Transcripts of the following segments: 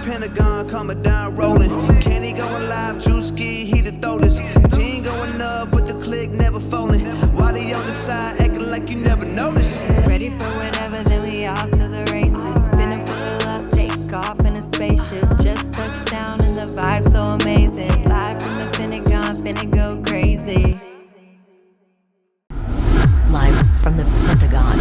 Pentagon coming down rolling. Candy going live, juice ski, he the throatest. Team going up, but the click never folding. Why they on the side acting like you never noticed? Ready for whatever, then we off to the races. Finna pull up, take off in a spaceship. Just touched down and the vibe so amazing. Live from the Pentagon, finna go crazy. Live from the Pentagon.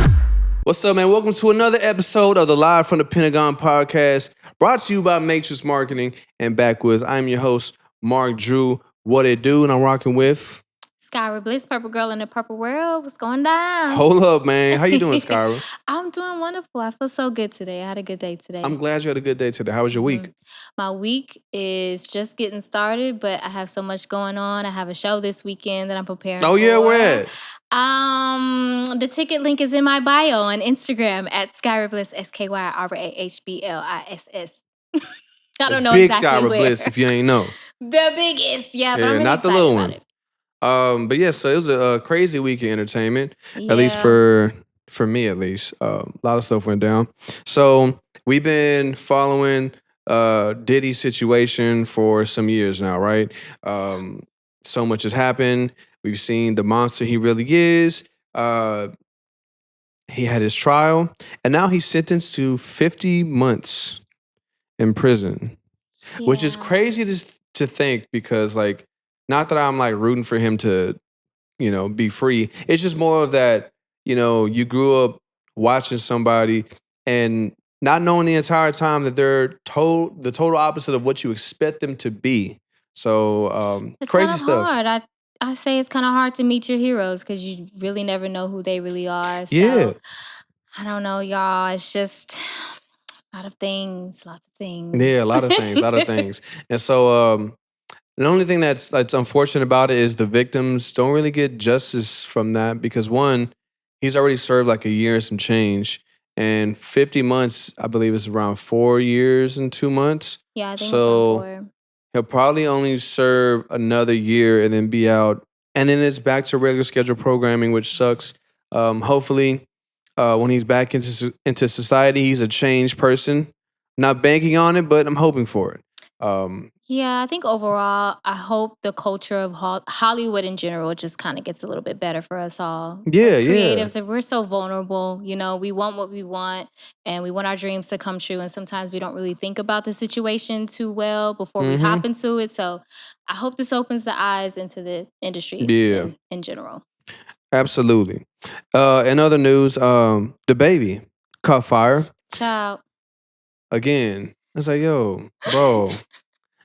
What's up, man? Welcome to another episode of the Live from the Pentagon Podcast, brought to you by Matrix Marketing and Backwoods. I'm your host, Mark Drew. What it do? And I'm rocking with Skyrah, Bliss, Purple Girl in the Purple World. What's going down? Hold up, man. How you doing, Skyrah? I'm doing wonderful. I feel so good today. I had a good day today. I'm glad you had a good day today. How was your week? My week is just getting started, but I have so much going on. I have a show this weekend that I'm preparing for. Oh, yeah, where at? The ticket link is in my bio on Instagram at Skyrah Bliss, SKYRAHBLISS. I don't know big exactly Skyrah where. Bliss, if you ain't know. The biggest, yeah. But I'm really not the excited little about one. it. But yeah, so it was a crazy week of entertainment, Yeah. at least for me, at least. A lot of stuff went down. So we've been following Diddy's situation for some years now, right? So much has happened. We've seen the monster he really is. He had his trial, and now he's sentenced to 50 months in prison, which is Yeah. crazy to think because, like, not that I'm, like, rooting for him to, be free. It's just more of that, you grew up watching somebody and not knowing the entire time that they're the total opposite of what you expect them to be. So, It's crazy kind of stuff. hard. I say it's kind of hard to meet your heroes because you really never know who they really are. So, Yeah. I don't know, y'all. It's just a lot of things, lots of things. Yeah, a lot of things. And so, the only thing that's unfortunate about it is the victims don't really get justice from that because, one, he's already served like a year and some change. And 50 months, I believe, is around 4 years and 2 months. Yeah, I think So it's on he'll probably only serve another year and then be out. And then it's back to regular schedule programming, which sucks. Hopefully, when he's back into society, he's a changed person. Not banking on it, but I'm hoping for it. Yeah, I think overall, I hope the culture of Hollywood in general just kind of gets a little bit better for us all. Yeah, As yeah. creatives, if we're so vulnerable, we want what we want and we want our dreams to come true. And sometimes we don't really think about the situation too well before we hop into it. So I hope this opens the eyes into the industry Yeah. in general. Absolutely. In other news, the baby caught fire Child. again. It's like, yo, bro,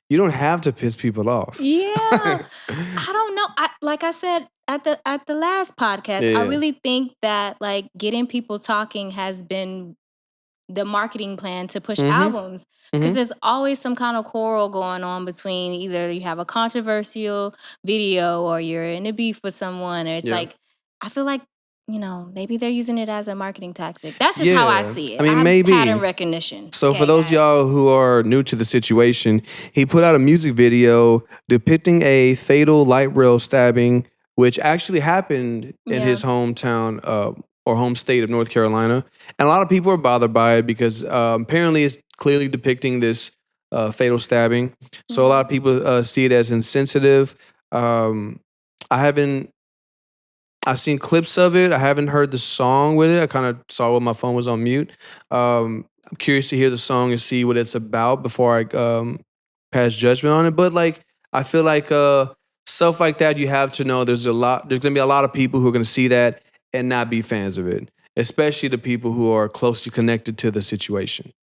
you don't have to piss people off. Yeah. I don't know. Like I said at the last podcast, Yeah. I really think that like getting people talking has been the marketing plan to push albums because there's always some kind of quarrel going on between either you have a controversial video or you're in a beef with someone or it's Yeah. like I feel like maybe they're using it as a marketing tactic. That's just how I Yeah. see it. I mean, have maybe. pattern recognition. So Okay, for those guys. of y'all who are new to the situation, he put out a music video depicting a fatal light rail stabbing, which actually happened in Yeah. his hometown or home state of North Carolina. And a lot of people are bothered by it because apparently it's clearly depicting this fatal stabbing. So a lot of people see it as insensitive. I've seen clips of it. I haven't heard the song with it. I kind of saw when my phone was on mute. I'm curious to hear the song and see what it's about before I pass judgment on it. But like, I feel like stuff like that, you have to know there's going to be a lot of people who are going to see that and not be fans of it, especially the people who are closely connected to the situation.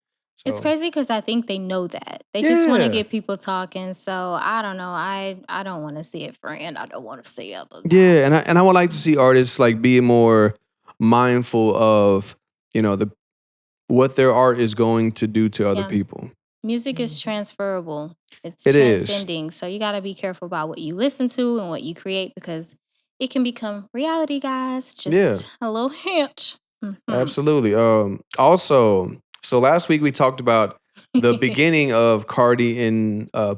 It's So, crazy because I think they know that. They just want to Yeah. get people talking. So I don't know. I don't want to see it, friend. I don't want to see other. Yeah, and I would like to see artists like be more mindful of, what their art is going to do to other Yeah. people. Music is transferable. It's It is. transcending. So you got to be careful about what you listen to and what you create because it can become reality, guys. Just Yeah. a little hint. Absolutely. Also, so last week we talked about the beginning of Cardi and Hello,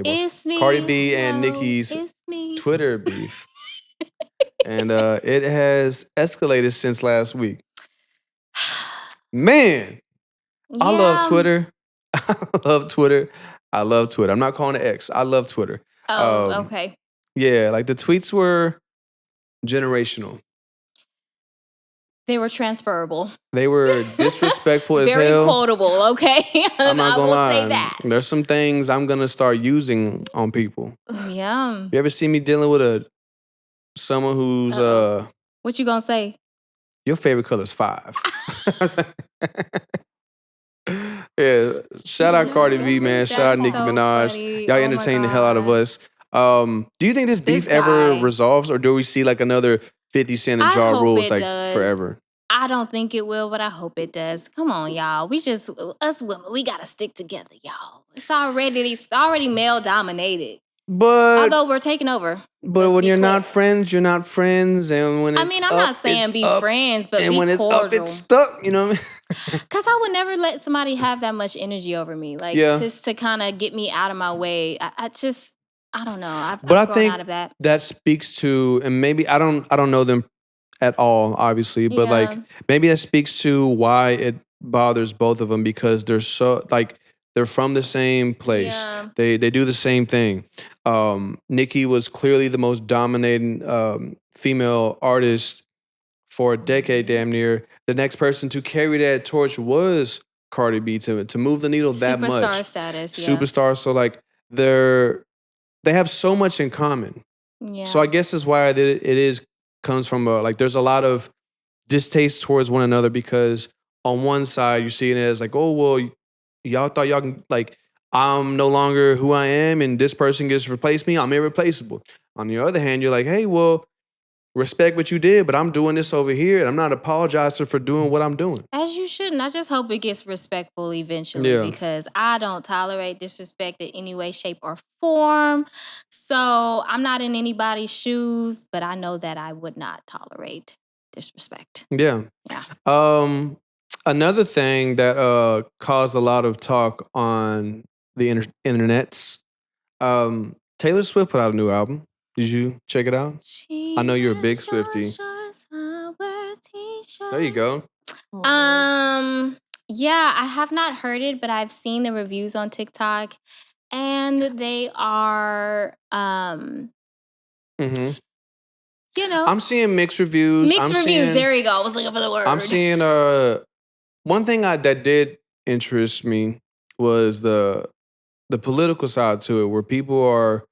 it's me. Cardi B and Hello, Nicki's it's me. Twitter beef. And it has escalated since last week. Man, I love Yeah. Twitter. I love Twitter. I love Twitter. I'm not calling it X. I love Twitter. Oh, okay. Yeah, like the tweets were generational. They were transferable. They were disrespectful as Very hell. quotable, okay? I'm not I gonna will lie. say that. There's some things I'm gonna start using on people. Yeah. You ever see me dealing with someone who's What you gonna say? your favorite color is 5. Yeah, shout out Cardi B, man. Shout out Nicki so Minaj. funny. Y'all Oh my entertain the hell out of God. us. Do you think this beef ever guy. resolves, or do we see like another 50 Cent and I Ja hope Rules it like does. forever? I don't think it will, but I hope it does. Come on, y'all. Us women, we gotta stick together, y'all. It's already male dominated. But Although we're taking over. But when you're not friends, you're not friends. And when it's I mean, I'm up, not saying it's be up. friends, but And be when it's cordial. up, it's stuck. You know what I mean? Because I would never let somebody have that much energy over me. Like, just to kind of get me out of my way. I don't know. I've grown out of that. That speaks to, and maybe I don't know them at all, obviously, but like maybe that speaks to why it bothers both of them, because they're so like they're from the same place. Yeah. They do the same thing. Nicki was clearly the most dominating female artist for a decade, damn near. The next person to carry that torch was Cardi B to move the needle that much. Superstar status, yeah. Superstar. So like they have so much in common. Yeah. So I guess that's why it comes from like there's a lot of distaste towards one another, because on one side you see it as like, oh well, y'all thought y'all can, like, I'm no longer who I am and this person gets to replace me, I'm irreplaceable. On the other hand, you're like, hey, well, respect what you did, but I'm doing this over here and I'm not apologizing for doing what I'm doing. As you shouldn't. I just hope it gets respectful eventually, because I don't tolerate disrespect in any way, shape, or form. So I'm not in anybody's shoes, but I know that I would not tolerate disrespect. Yeah. Yeah. Another thing that caused a lot of talk on the internets, Taylor Swift put out a new album. Did you check it out? I know you're a big Swiftie. There you go. Yeah, I have not heard it, but I've seen the reviews on TikTok, and they are, you know, I'm seeing mixed reviews. There you go. I was looking for the word. I'm seeing one thing that did interest me was the political side to it, where people are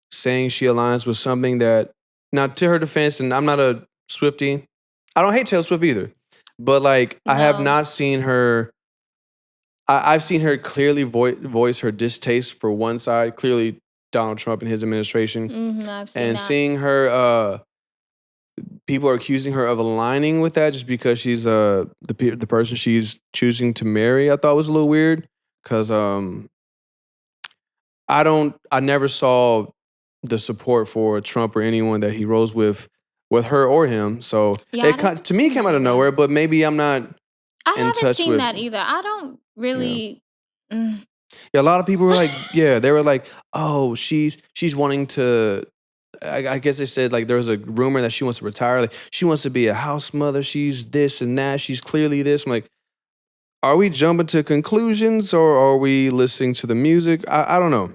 saying she aligns with something that, now to her defense, and I'm not a Swiftie, I don't hate Taylor Swift either, but like I have not seen her. I've seen her clearly voice her distaste for one side, clearly Donald Trump and his administration, I've seen and that. seeing her. People are accusing her of aligning with that just because she's the person she's choosing to marry. I thought was a little weird, because I never saw the support for Trump or anyone that he rose with her or him. So to me it came out of nowhere, but maybe I'm not I in haven't touch seen with that either. I don't really. Yeah, a lot of people were like, they were like, oh, she's wanting to. I guess they said like there was a rumor that she wants to retire. Like she wants to be a house mother. She's this and that. She's clearly this. I'm like, are we jumping to conclusions or are we listening to the music? I don't know.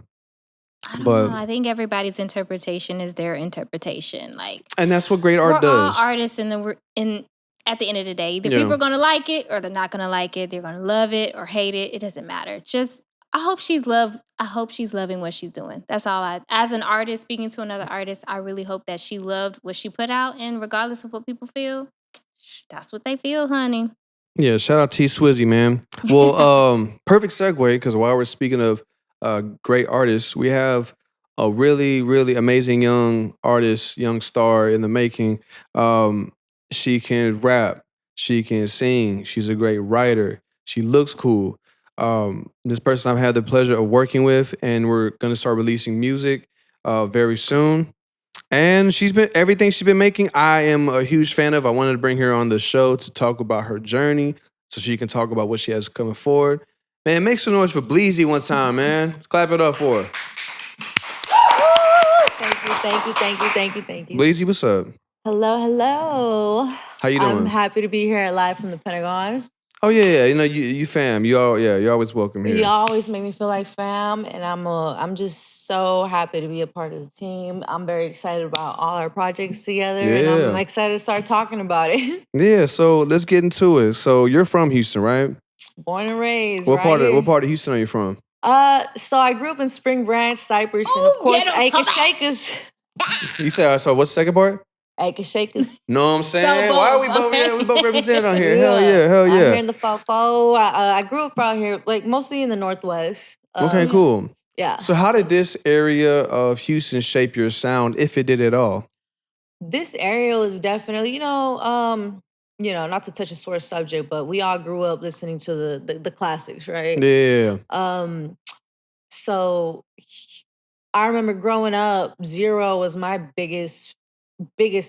I don't know. I think everybody's interpretation is their interpretation. Like, and that's what great art does. We're all artists at the end of the day. Either people are gonna like it or they're not gonna like it. They're gonna love it or hate it. It doesn't matter. Just I hope she's loving what she's doing. That's all as an artist, speaking to another artist, I really hope that she loved what she put out, and regardless of what people feel, that's what they feel, honey. Yeah, shout out T Swizzy, man. Well, perfect segue, because while we're speaking of great artists, we have a really, really amazing young artist, young star in the making. She can rap, she can sing, she's a great writer, she looks cool. This person I've had the pleasure of working with, and we're going to start releasing music very soon. And everything she's been making, I am a huge fan of. I wanted to bring her on the show to talk about her journey so she can talk about what she has coming forward. Man, make some noise for Bleezie one time, man. Let's clap it up for her. Thank you. Bleezie, what's up? Hello. How you doing? I'm happy to be here live from the Pentagon. Oh yeah. You know, you fam. You're always welcome here. You always make me feel like fam, and I'm just so happy to be a part of the team. I'm very excited about all our projects together, and I'm Yeah. excited to start talking about it. Yeah. So let's get into it. So you're from Houston, right? Born and raised, What right part here. of Houston are you from? So I grew up in Spring Branch, Cypress, and of course, get 'em, Acre Toby. Shakers. You said so. What's the second part? Acre Shakers. Know what I'm saying? both, Why are we both? okay. Yeah, we both represented on here. Hell I'm here yeah. in the Fofo. I grew up out here, like mostly in the Northwest. Okay, cool. Yeah. So how did this area of Houston shape your sound, if it did at all? This area was definitely, not to touch a sore subject, but we all grew up listening to the classics, right? Yeah. So I remember growing up, Zero was my biggest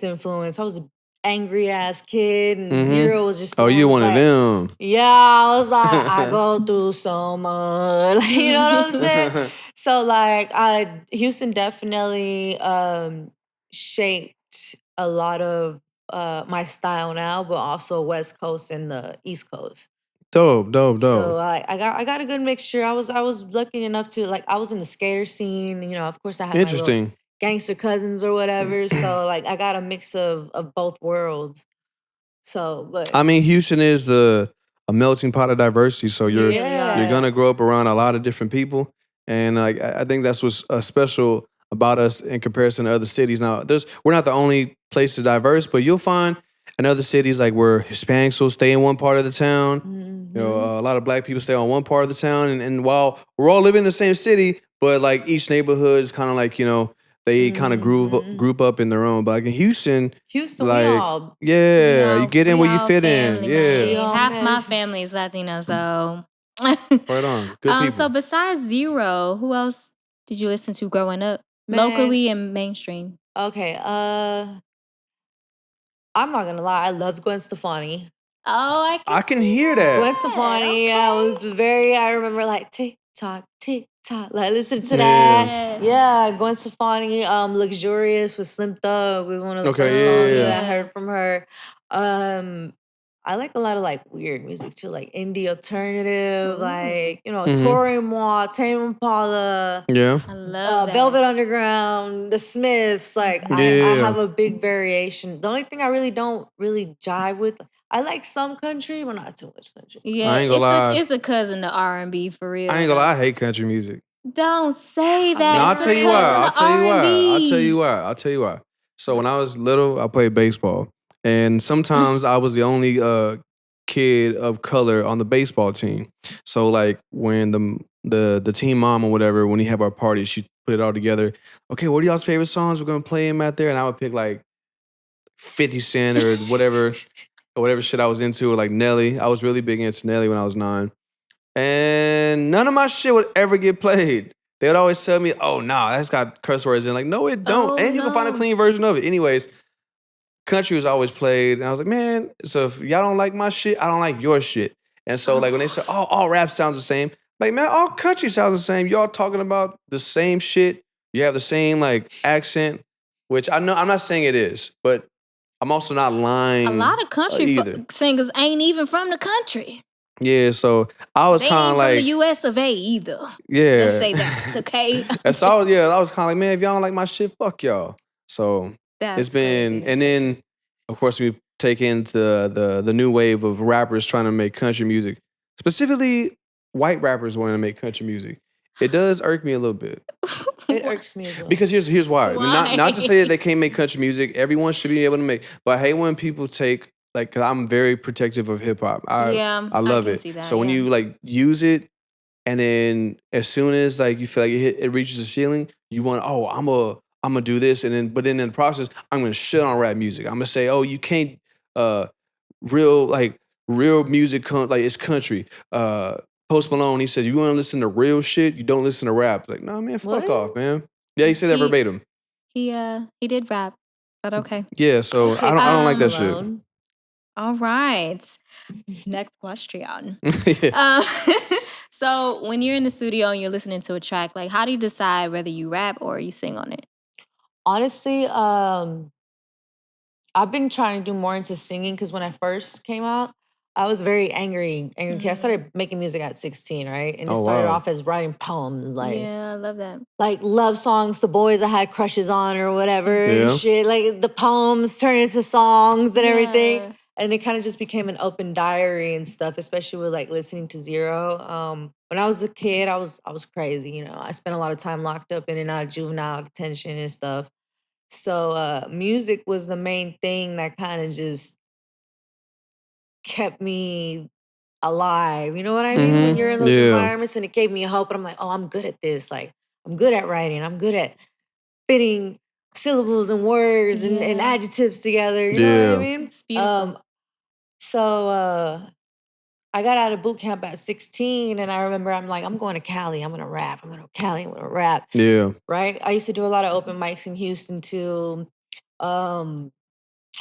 influence. I was an angry ass kid, and Zero was just. Oh, the you one one of that- them. Yeah, I was like, I go through so much. Like, you know what I'm saying? So like Houston definitely shaped a lot of my style now, but also West Coast and the East Coast. Dope. So I got a good mixture. I was lucky enough to I was in the skater scene. Of course I had my little Interesting. gangster cousins or whatever. So like I got a mix of both worlds. So, but I mean, Houston is a melting pot of diversity. So you're gonna grow up around a lot of different people, and like I think that's what's special about us in comparison to other cities. Now, we're not the only place to diverse, but you'll find in other cities like where Hispanics will stay in one part of the town. You know, a lot of black people stay on one part of the town, and while we're all living in the same city, but like each neighborhood is kind of like they kind of group up in their own. But like in Houston, Houston, like we all you get in we where you all fit in. family, Yeah, man. We all Half my mesh. family is Latino, so. right on. Good people. So besides Zero, who else did you listen to growing up? Man. Locally and mainstream. Okay. I'm not gonna lie, I loved Gwen Stefani. Oh, I can hear that. Gwen Stefani, I remember like tick tock, like listen to Yeah. that. Yeah, Gwen Stefani, Luxurious with Slim Thug was one of the Okay, first yeah, songs yeah. that I heard from her. I like a lot of like weird music too, like indie alternative, like Tori Moi, Tame Impala, Yeah. I love that. Velvet Underground, The Smiths. Like I have a big variation. The only thing I really don't really jive with, I like some country, but not too much country. Yeah, I ain't gonna lie. it's a cousin to R&B for real. I ain't gonna lie, I hate country music. Don't say that. No, I'll It's a tell you cousin why. to I'll tell you R&B. why. I'll tell you why. So when I was little, I played baseball, and sometimes I was the only kid of color on the baseball team. So like when the team mom or whatever, when we have our party, she put it all together. Okay, what are y'all's favorite songs? We're gonna play them out there, and I would pick like 50 Cent or whatever shit I was into, or like Nelly. I was really big into Nelly when I was 9. And none of my shit would ever get played. They would always tell me, oh, nah, that's got curse words in. Like, no, it don't. Oh, And you can find a no. clean version of it. Anyways, country was always played. And I was like, man, so if y'all don't like my shit, I don't like your shit. And so like when they say, oh, all rap sounds the same, like, man, all country sounds the same. Y'all talking about the same shit. You have the same like accent, which I know, I'm not saying it is, but I'm also not lying. A lot of country either. singers ain't even from the country. Yeah, so I was They kind ain't of from like, the US of A either. yeah. Let's say that, okay? And so I was kind of like, man, if y'all don't like my shit, fuck y'all. So That's it's been, crazy to and say. then of course we take into the new wave of rappers trying to make country music, specifically white rappers wanting to make country music. It does irk me a little bit It irks me as well. because here's why. Why? Not to say that they can't make country music. Everyone should be able to make, but I hate when people take like, cause I'm very protective of hip hop. Yeah, I love can it. see that, So when yeah. you like use it, and then as soon as like you feel like it reaches the ceiling, you want, oh, I'm gonna do this, and then in the process, I'm gonna shit on rap music. I'm gonna say, oh, you can't real music like it's country. Post Malone, he said, you want to listen to real shit, you don't listen to rap. Like, nah, man, fuck What? off, man. Yeah, he said that verbatim. He did rap, but okay. Yeah, so I don't like that shit. Alone. All right. Next question. Yeah. So when you're in the studio and you're listening to a track, like how do you decide whether you rap or you sing on it? Honestly, I've been trying to do more into singing because when I first came out, I was very angry kid. I Mm-hmm. started making music at 16, right? And it Oh, started wow. off as writing poems, Yeah, I love that. like love songs to boys I had crushes on or whatever and Yeah. shit. Like the poems turned into songs and Yeah. everything. And it kind of just became an open diary and stuff, especially with like listening to Zero. When I was a kid, I was crazy, you know. I spent a lot of time locked up in and out of juvenile detention and stuff. So music was the main thing that kind of just kept me alive. You know what I mean? When you're in those Yeah. environments, and it gave me hope. And I'm like, oh, I'm good at this. Like, I'm good at writing. I'm good at fitting syllables and words and Yeah. adjectives together. You know what I Yeah. mean? It's beautiful. So I got out of boot camp at 16, and I remember I'm like, I'm going to Cali. I'm gonna rap. I'm going to Cali. I'm gonna rap. Yeah. Right? I used to do a lot of open mics in Houston too.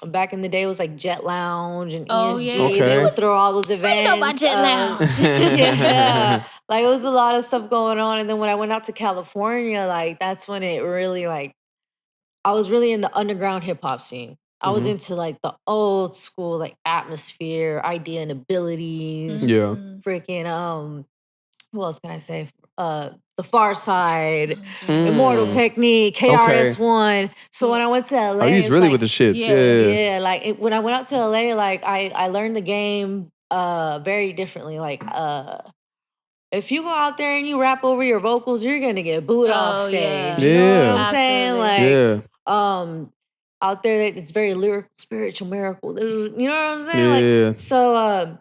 Back in the day, it was like Jet Lounge and Oh, ESG. yeah. They Okay. would throw all those events. know about Jet Lounge. Yeah, like it was a lot of stuff going on. And then when I went out to California, like that's when it really like I was really in the underground hip hop scene. I was into like the old school like atmosphere, idea and abilities. Yeah. Freaking who else can I say? The Far Side, Mm. Immortal Technique, KRS-One. So when I went to LA, Oh, he's it's really like, with the shits. Yeah. yeah, like when I went out to LA, like I learned the game very differently. Like if you go out there and you rap over your vocals, you're gonna get booed off Oh, stage. yeah. You know Yeah. what I'm saying? Absolutely. Like Yeah. out there it's very lyrical, spiritual, miracle. You know what I'm saying? Yeah. Like so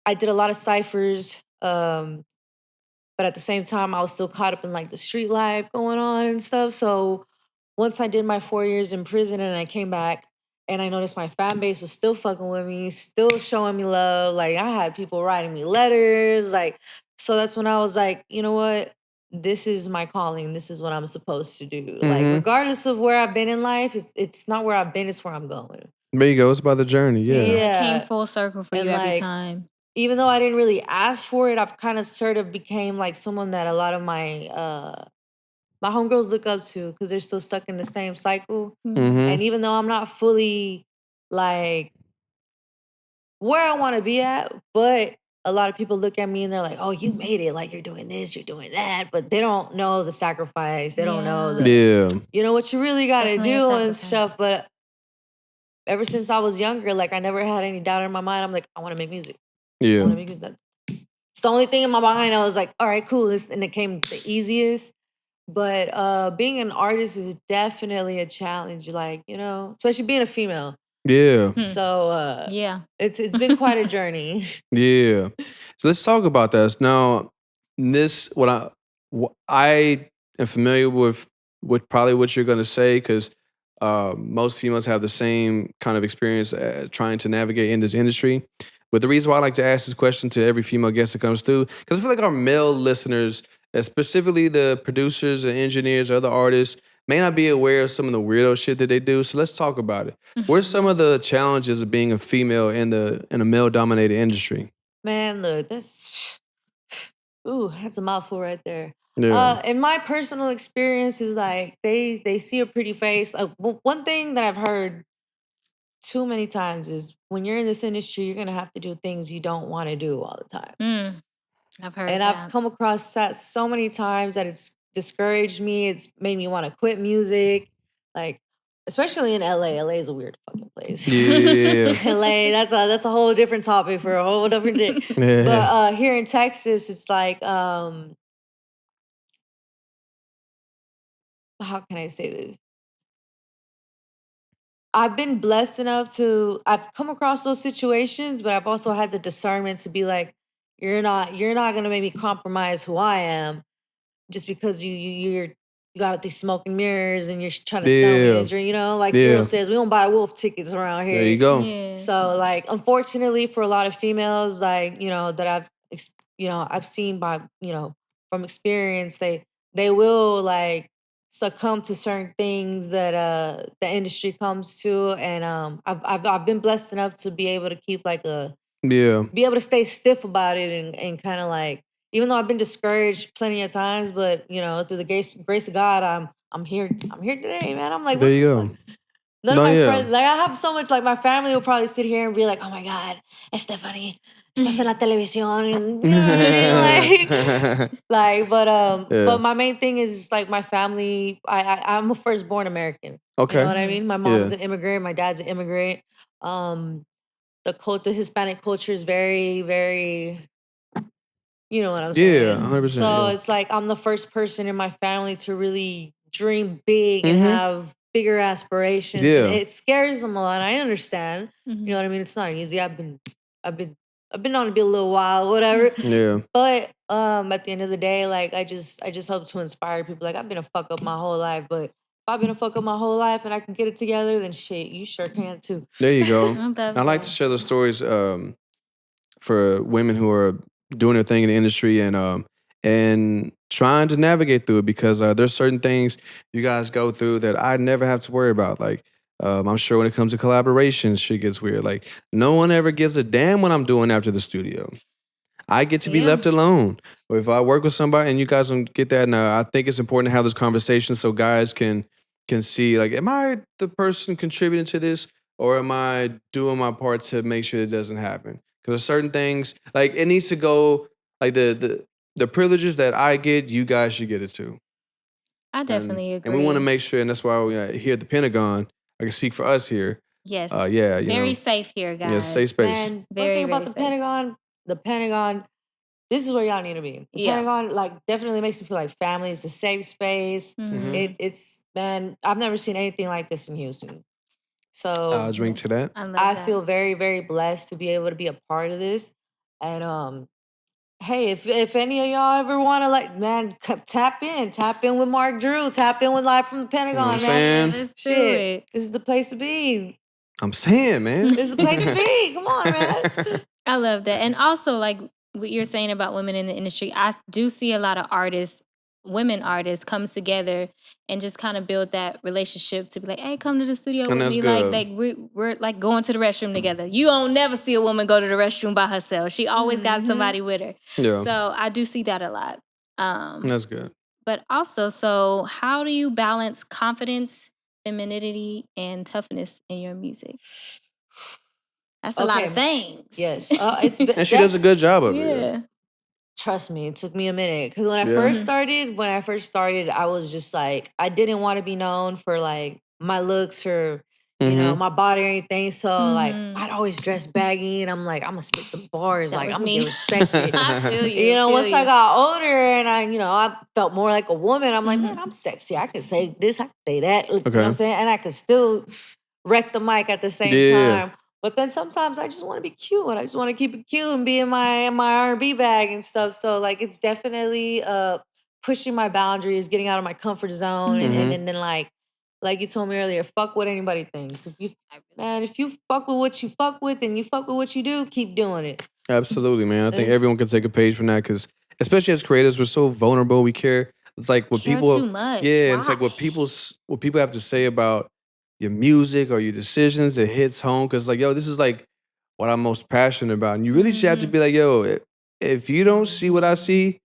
I did a lot of ciphers. But at the same time, I was still caught up in like the street life going on and stuff. So once I did my 4 years in prison and I came back and I noticed my fan base was still fucking with me, still showing me love. Like I had people writing me letters. Like, so that's when I was like, you know what? This is my calling. This is what I'm supposed to do. Like, regardless of where I've been in life, it's not where I've been, it's where I'm going. There you go. It's about the journey. Yeah. It came full circle for And you every like, time. even though I didn't really ask for it, I've kind of sort of became like someone that a lot of my homegirls look up to because they're still stuck in the same cycle. And even though I'm not fully like where I want to be at, but a lot of people look at me and they're like, "Oh, you made it! Like you're doing this, you're doing that," but they don't know the sacrifice. They don't know the, Yeah. you know, what you really got to Definitely a do and sacrifice. stuff. But ever since I was younger, like I never had any doubt in my mind. I'm like, I want to make music. I Yeah. want to make music. It's the only thing in my mind. I was like, all right, cool. And it came the easiest. But being an artist is definitely a challenge. Like, you know, especially being a female. Yeah. So Yeah. it's been quite a journey. Yeah. So let's talk about this now. I am familiar with probably what you're going to say because most females have the same kind of experience trying to navigate in this industry. But the reason why I like to ask this question to every female guest that comes through, because I feel like our male listeners, specifically the producers and engineers or other artists, may not be aware of some of the weirdo shit that they do. So let's talk about it. What are some of the challenges of being a female in a male-dominated industry? Man, look, that's a mouthful right there. Yeah. In my personal experience is like they see a pretty face. One thing that I've heard too many times is when you're in this industry, you're gonna have to do things you don't want to do all the time. I've heard And that. I've come across that so many times that it's discouraged me. It's made me want to quit music. Like, especially in LA. LA is a weird fucking place. Yeah. LA, that's a whole different topic for a whole different day. Yeah. But here in Texas, it's like how can I say this? I've been blessed enough I've come across those situations, but I've also had the discernment to be like, you're not gonna make me compromise who I am just because you got these smoke and mirrors and you're trying to sell me a drink, you know? Like Cyril says, we don't buy wolf tickets around here. There you go. Yeah. So like, unfortunately for a lot of females, like, you know, that I've seen by, you know, from experience, they will like succumb to certain things that the industry comes to. And I've been blessed enough to be able to keep like be able to stay stiff about it and kind of like, even though I've been discouraged plenty of times, but you know, through the grace of God, I'm here today, man. I'm like, There you go. None No, of my yeah. friends, like I have so much, like my family will probably sit here and be like, oh my God, Stephanie, estás en la televisión. And, you know what I mean? But my main thing is like my family, I'm a firstborn American. Okay. You know what I mean? My Yeah. mom's an immigrant, my dad's an immigrant. The Hispanic culture is very, very, you know what I'm saying? 100%. So Yeah. it's like I'm the first person in my family to really dream big and Mhm. have bigger aspirations. Yeah. And it scares them a lot. I understand. Mhm. You know what I mean? It's not easy. I've been on it a little while, whatever. Yeah. But at the end of the day, like I just hope to inspire people. Like I've been a fuck up my whole life, but if I've been a fuck up my whole life and I can get it together, then shit, you sure can too. There you go. love I like to that. share those stories for women who are doing their thing in the industry and trying to navigate through it, because there's certain things you guys go through that I never have to worry about. Like I'm sure when it comes to collaborations, shit gets weird. Like no one ever gives a damn what I'm doing after the studio. I get to be Yeah. left alone. Or if I work with somebody and you guys don't get that, and I think it's important to have those conversations so guys can see, like, am I the person contributing to this, or am I doing my part to make sure it doesn't happen? Because certain things, like, it needs to go, like the privileges that I get, you guys should get it too. I definitely agree. And we want to make sure, and that's why we here at the Pentagon, I can speak for us here. Yes. Yeah, you Very know, safe here, guys. yeah, safe space. And Very, one thing about very the Pentagon, this is where y'all need to be. The Yeah. Pentagon, like, definitely makes me feel like family. It's a safe space. Mhm. It's man, I've never seen anything like this in Houston. So I'll drink to that. I love I that. feel very, very blessed to be able to be a part of this. And hey, if any of y'all ever want to, like, man, tap in with Mark Drew, tap in with Live from the Pentagon, I'm man. saying? Let's do Shit, it. this is the place to be. I'm saying, man. This is the place to be. Come on, man. I love that. And also, like what you're saying about women in the industry, I do see a lot of artists, women artists, come together and just kind of build that relationship to be like, hey, come to the studio And with that's me. good. Like we're like going to the restroom together. You don't never see a woman go to the restroom by herself. She always got somebody with her. Yeah. So I do see that a lot. That's good. But also, so how do you balance confidence, femininity, and toughness in your music? That's a lot of things. Yes. And she does a good job of it. Yeah. Trust me, it took me a minute. Because when I Yeah. first started, I was just like, I didn't want to be known for like my looks or, you know, my body or anything. So like I'd always dress baggy and I'm like, I'm gonna spit some bars. That Like was I'm me. gonna get respected. I feel you. You know, feel once I you. got older and I felt more like a woman, I'm like, man, I'm sexy. I can say this, I can say that. You know what I'm saying? And I can still wreck the mic at the same time. But then sometimes I just want to be cute. I just want to keep it cute and be in my R&B bag and stuff. So like it's definitely pushing my boundaries, getting out of my comfort zone, and then like you told me earlier, fuck what anybody thinks. If you fuck with what you fuck with and you fuck with what you do, keep doing it. Absolutely, man. I think everyone can take a page from that, because especially as creators, we're so vulnerable. We care. It's like what Care people too much. Yeah, it's Why? like what people have to say about your music or your decisions. It hits home because, like, yo, this is like what I'm most passionate about, and you really just have to be like, yo, if you don't see what I see,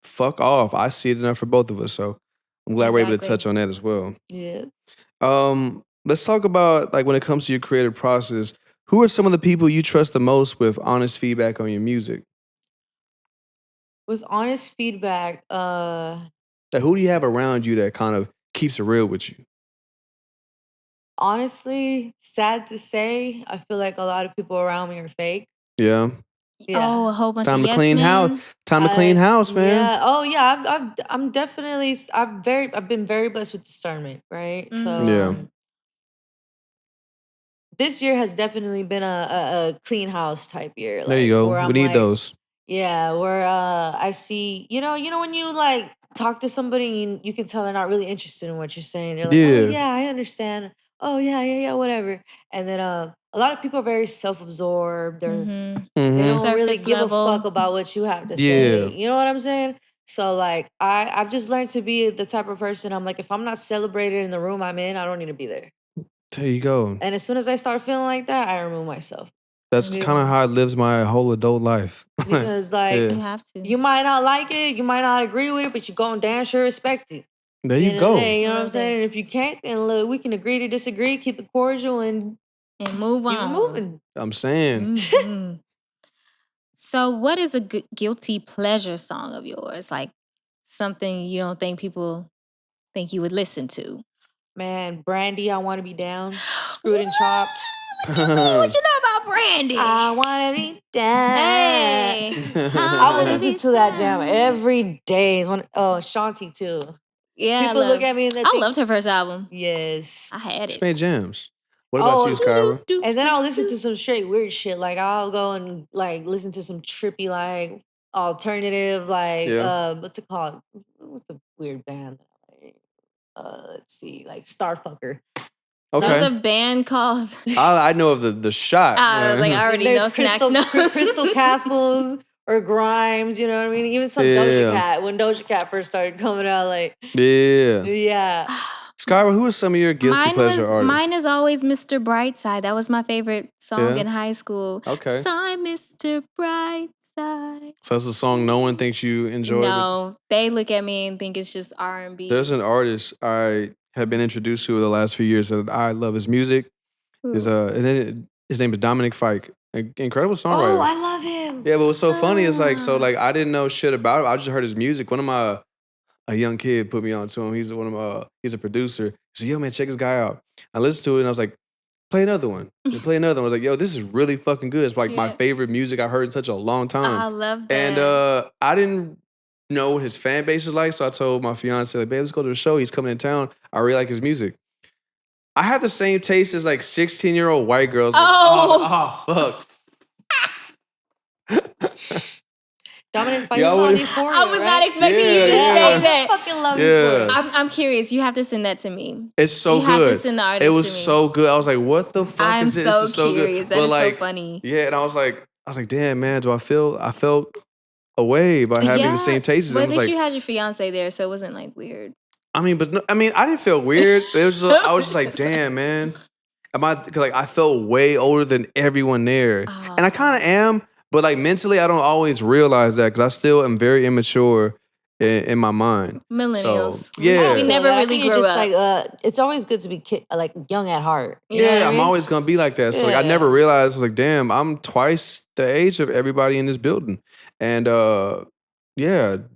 fuck off. I see it enough for both of us. So I'm glad we're able to Exactly. touch on that as well. Yeah. Let's talk about, like, when it comes to your creative process, who are some of the people you trust the most with honest feedback on your music? With honest feedback, Like, who do you have around you that kind of keeps it real with you? honestly, sad to say, I feel like a lot of people around me are fake. Yeah. Yeah. Oh, a whole bunch Time of to yes clean men. house. Time to clean house, man. Yeah. Oh yeah. I'm definitely. I've been very blessed with discernment. Right. So Yeah. this year has definitely been a clean house type year. There you where go. I'm We need like, those. Yeah. Where I see. You know when you like talk to somebody and you can tell they're not really interested in what you're saying. They're like, Yeah. oh yeah, I understand. Oh yeah, whatever. And then a lot of people are very self-absorbed. They don't really Surface give level. a fuck about what you have to Yeah. say. You know what I'm saying? So like I've just learned to be the type of person. I'm like, if I'm not celebrated in the room I'm in, I don't need to be there. There you go. And as soon as I start feeling like that, I remove myself. That's kind of how I lived my whole adult life. Because like You Yeah. have to. you might not like it, you might not agree with it, but you go and damn sure respect it. There At the you end of the go. day, you know what I'm Love saying? And if you can't, then look, we can agree to disagree, keep it cordial, and move keep it on. moving. I'm saying. Mhm. So, what is a guilty pleasure song of yours? Like something you don't think people think you would listen to? Man, Brandy, I want to be down. Screwed and chopped. What you know? What you know about Brandy? I want to be down. Hey, I will listen to that jam every day. Shanti too. Yeah, People look at me and they think, loved her first album. yes. I had Just it. made jams. What about you, Skyrah? And then I'll listen to some straight weird shit. Like I'll go and like listen to some trippy like alternative like what's it called? What's a weird band? Let's see, like Starfucker. There's Okay. a band called. I know of the shot. Like I already know Snacks. Crystal Castles or Grimes. You know what I mean? Even some Doja Cat. When Doja Cat first started coming out, like yeah. Skyrah, who are some of your guilty pleasure artists? Mine is always Mr. Brightside. That was my favorite song in high school. Okay. I'm Mr. Brightside. So that's a song no one thinks you enjoy. No, they look at me and think it's just R&B. There's an artist I have been introduced to the last few years that I love his music. His name is Dominic Fike. Incredible songwriter. Oh, I love him. Yeah, but what's so funny is like I didn't know shit about him. I just heard his music. A young kid put me on to him. He's a producer. He said, "Yo, man, check this guy out." I listened to it and I was like, "Play another one." And play another one. I was like, "Yo, this is really fucking good." It's like my favorite music I've heard in such a long time. I love that. And I didn't know what his fan base is like, so I told my fiance, like, "Babe, let's go to the show. He's coming in town. I really like his music." I have the same taste as like 16-year-old white girls. Like, oh fuck. Dominic Fike was on Euphoria, I was not expecting you to say that. I fucking love Euphoria. I'm curious. You have to send that to me. It's so you good. You have to send the artist It was to me. so good. I was like, what the fuck I'm is this? so This is so curious. good. That but is like, so funny. Yeah, and I was like, damn, man, I felt away by having the same tastes. But at least you had your fiance there, so it wasn't like weird. I mean, I didn't feel weird. It was I was just like, damn, man. I felt way older than everyone there. And I kind of am, but like mentally, I don't always realize that because I still am very immature in my mind. Millennials. So, yeah. We never really grew up. Like, it's always good to be like young at heart. You know I'm always going to be like that. So like, I never realized, like, damn, I'm twice the age of everybody in this building. And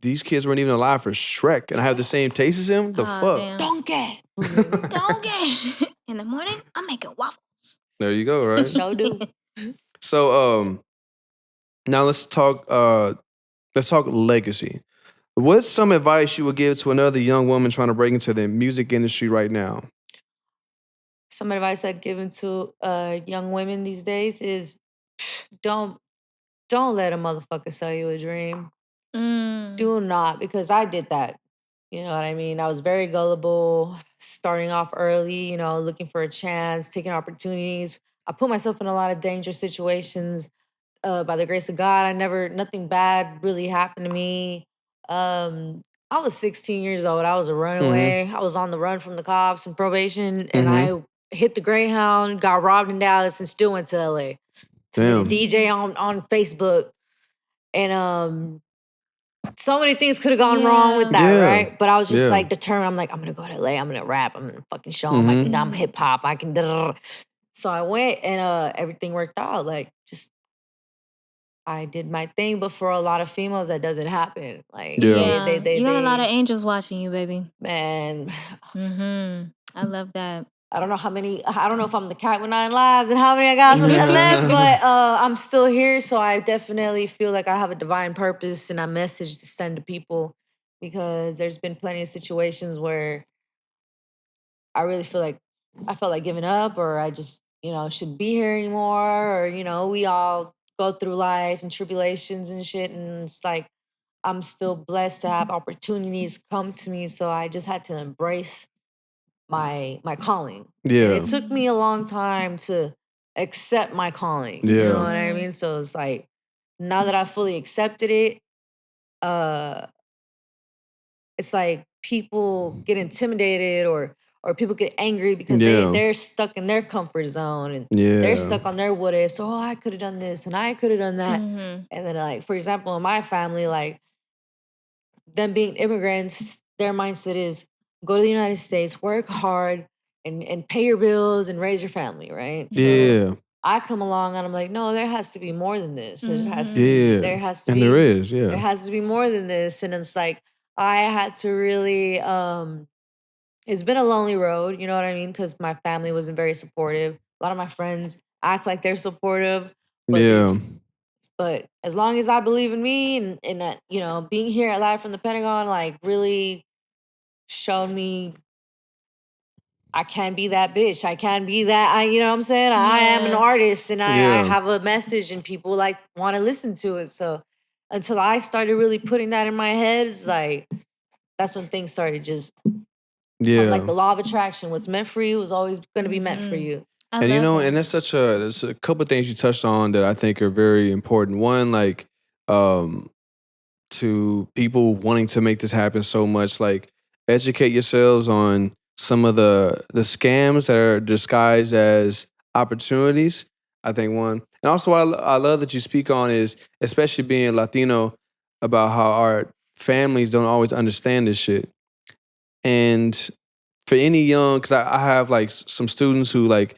these kids weren't even alive for Shrek. And I have the same taste as him? The fuck? Damn. Donkey. In the morning, I'm making waffles. There you go, right? So do. So now let's talk legacy. What's some advice you would give to another young woman trying to break into the music industry right now? Some advice I'd give to young women these days is don't let a motherfucker sell you a dream. Do not, because I did that. You know what I mean? I was very gullible, starting off early, looking for a chance, taking opportunities. I put myself in a lot of dangerous situations. By the grace of God, nothing bad really happened to me. I was 16 years old. I was a runaway. I was on the run from the cops and probation, and I hit the Greyhound, got robbed in Dallas, and still went to LA. To be a DJ on Facebook. And so many things could have gone wrong with that, right? But I was just like determined. I'm like, I'm gonna go to LA. I'm gonna rap. I'm gonna fucking show them. I'm hip hop. I can. So I went, and everything worked out. Like, just I did my thing. But for a lot of females, that doesn't happen. Like, they you got a lot of angels watching you, baby. Man, I love that. I don't know if I'm the cat with 9 lives and how many I got left, but I'm still here. So I definitely feel like I have a divine purpose and a message to send to people, because there's been plenty of situations where I really felt like giving up, or I just, shouldn't be here anymore. Or, we all go through life and tribulations and shit. And it's like, I'm still blessed to have opportunities come to me. So I just had to embrace my calling. Yeah. And it took me a long time to accept my calling. You know what I mean? So it's like, now that I fully accepted it, it's like people get intimidated or people get angry because they're stuck in their comfort zone, and they're stuck on their what if. So, I could have done this and I could have done that. And then, like, for example, in my family, like, them being immigrants, their mindset is, go to the United States, work hard, and pay your bills and raise your family, right? So Yeah. I come along and I'm like, no, there has to be more than this. There has to Yeah. there has to And be there is, there yeah. has to be more than this. And it's like I had to really it's been a lonely road, you know what I mean? Because my family wasn't very supportive. A lot of my friends act like they're supportive, but Yeah. but as long as I believe in me and that, you know, being here at Live from the Pentagon, like really showed me I can be that bitch. I can be that. You know what I'm saying? I am an Yeah. artist and I Yeah. have a message and people like want to listen to it. So until I started really putting that in my head, it's like that's when things started just Yeah. like the law of attraction. What's meant for you is always going to be meant for you. I And you love know, that. and there's a couple of things you touched on that I think are very important. One, like, to people wanting to make this happen so much, like, educate yourselves on some of the scams that are disguised as opportunities. I think one, and also I love that you speak on is, especially being Latino, about how our families don't always understand this shit. And for any young, because I have like some students who like,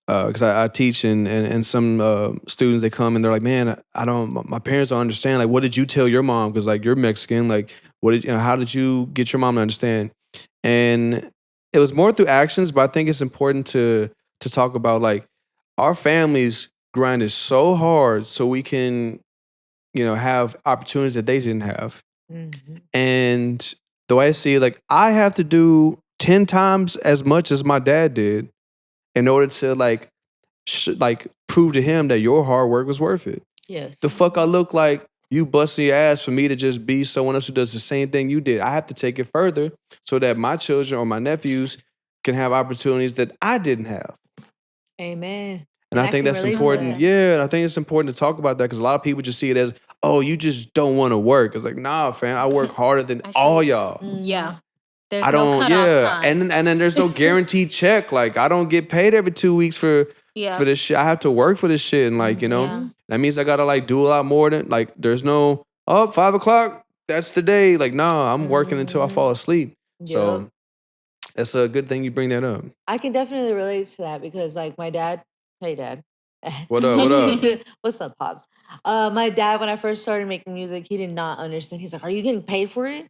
because I teach and some students, they come and they're like, man, I don't, my parents don't understand. Like, what did you tell your mom? Because like you're Mexican. Like, what did how did you get your mom to understand? And it was more through actions, but I think it's important to talk about like our families grinded so hard so we can, you know, have opportunities that they didn't have. Mm-hmm. And the way I see it, like I have to do 10 times as much as my dad did in order to like prove to him that your hard work was worth it. Yes. The fuck I look like you busting your ass for me to just be someone else who does the same thing you did. I have to take it further so that my children or my nephews can have opportunities that I didn't have. Amen. And I think can that's relate to important. that. Yeah, and I think it's important to talk about that because a lot of people just see it as, oh, you just don't want to work. It's like, nah, fam, I work harder than all y'all. Yeah. There's I no don't, cutoff yeah, time. and then there's no guaranteed check. Like I don't get paid every 2 weeks for this shit. I have to work for this shit, and like you know, that means I gotta like do a lot more than like. There's no 5 o'clock. That's the day. Like nah, I'm working until I fall asleep. So that's a good thing you bring that up. I can definitely relate to that because like my dad, hey dad. What up? What up? What's up, Pops? My dad, when I first started making music, he did not understand. He's like, "Are you getting paid for it?"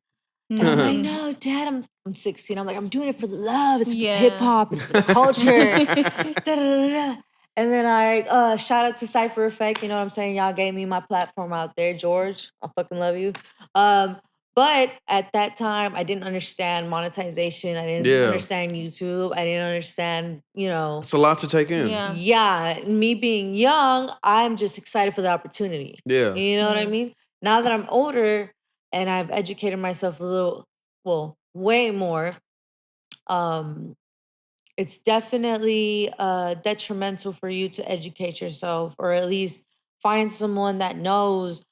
And I'm like, "No, Dad, I'm 16. I'm like, I'm doing it for the love. It's for hip hop. It's for the culture." Da-da-da-da. And then I shout out to Cypher Effect. You know what I'm saying? Y'all gave me my platform out there, George. I fucking love you. But at that time, I didn't understand monetization. I didn't understand YouTube. I didn't understand, you know. It's a lot to take in. Yeah. Me being young, I'm just excited for the opportunity. Yeah. You know what I mean? Now that I'm older and I've educated myself a little, well, way more, it's definitely detrimental for you to educate yourself or at least find someone that knows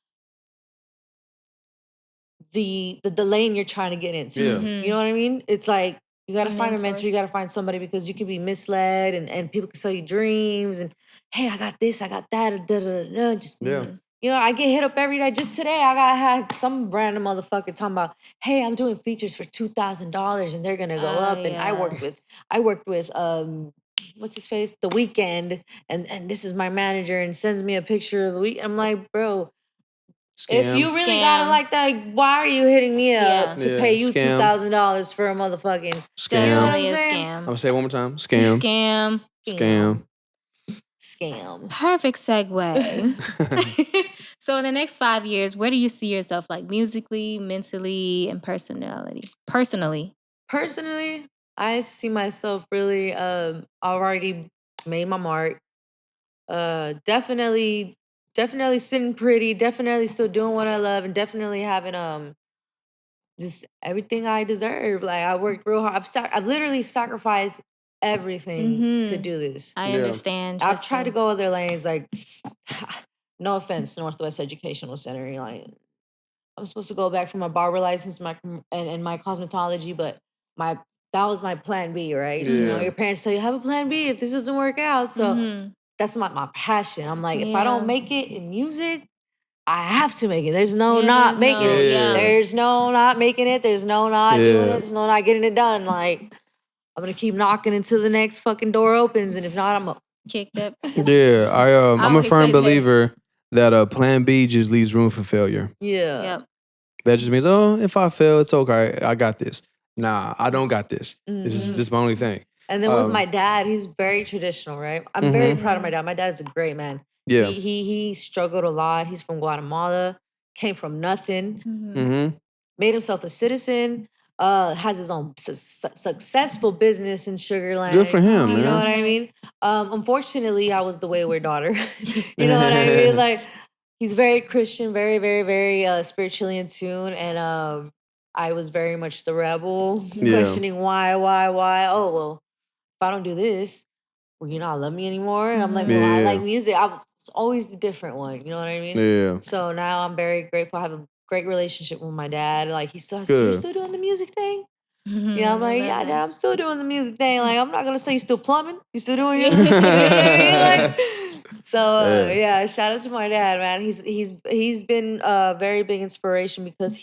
the lane you're trying to get into. Yeah. You know what I mean? It's like you got to find a mentor. mentor, you got to find somebody because you can be misled and people can sell you dreams and hey, I got this, I got that, da, da, da, da. Just you know, I get hit up every day. Just today, had some random motherfucker talking about, "Hey, I'm doing features for $2,000 and they're gonna go up." And I worked with what's his face, The Weeknd, and this is my manager and sends me a picture of the week. I'm like, bro. If you really got it like that, why are you hitting me up to pay you $2,000 for a motherfucking scam? You know what I'm Definitely a saying? scam. I'm gonna say it one more time. Scam. Scam. Scam. Perfect segue. So in the next 5 years, where do you see yourself like musically, mentally, and Personally, I see myself really already made my mark. Definitely sitting pretty, definitely still doing what I love, and definitely having just everything I deserve. Like I worked real hard. I've literally sacrificed everything to do this. I understand. I've tried to go other lanes. Like, no offense, Northwest Educational Center. Like, I'm supposed to go back for my barber license, and my cosmetology, but that was my plan B, right? You know, your parents tell you have a plan B if this doesn't work out. So that's my passion. I'm like, if I don't make it in music, I have to make it. There's no Yeah, not there's making no- it. yeah. There's no not making it. There's no not doing Yeah. it. There's no not getting it done. Like, I'm gonna keep knocking until the next fucking door opens, and if not, I'm a Kick that. Yeah, I'm a always say firm that. believer that plan B just leaves room for failure. yeah. Yep. That just means, oh, if I fail, it's okay. I got this. Nah, I don't got this. This is my only thing. And then with Um, my dad, he's very traditional, right? I'm very proud of my dad. My dad is a great man. Yeah. He struggled a lot. He's from Guatemala, came from nothing, Mm-hmm. made himself a citizen, has his own successful business in Sugarland. Good for him, You man. know what I mean? Unfortunately, I was the wayward daughter. You know what I mean? Like, he's very Christian, very, very, very spiritually in tune. And I was very much the rebel, questioning why. Oh, well, if I don't do this, well, you not love me anymore. And I'm like, well, I Yeah. like music. I was always the different one. You know what I mean? Yeah. So now I'm very grateful. I have a great relationship with my dad. Like, he's still, Good. you still doing the music thing? Yeah, I'm like, yeah, Dad, I'm still doing the music thing. Like, I'm not gonna say you still plumbing. You still doing it? You know what I mean? Like, so yeah, shout out to my dad, man. He's been a very big inspiration because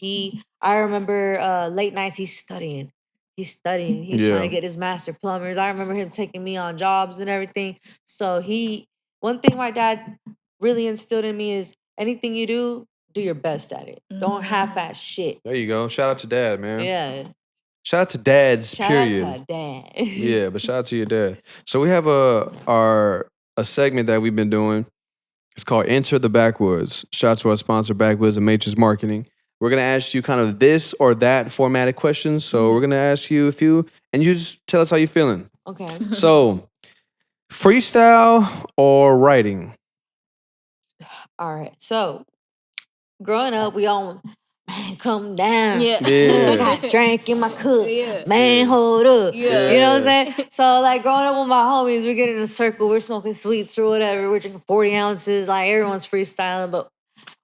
I remember late nights he's studying. He's studying. He's trying to get his master plumbers. I remember him taking me on jobs and everything. So one thing my dad really instilled in me is anything you do your best at it. Don't half-ass shit. There you go. Shout out to dad, man. Yeah. Shout out to dads, Shout period. out to dad. Yeah, but shout out to your dad. So we have a segment that we've been doing. It's called Enter the Backwoods. Shout out to our sponsor, Backwoods and Matrix Marketing. We're going to ask you kind of this or that formatted questions. So we're going to ask you a few, and you just tell us how you're feeling. Okay. So, freestyle or writing? All right. So, growing up, we all, man, come down. Yeah. I got drank in my cup. Yeah. Man, hold up. Yeah. You know what I'm saying? So, like, growing up with my homies, we get in a circle, we're smoking sweets or whatever, we're drinking 40 ounces, like, everyone's freestyling. But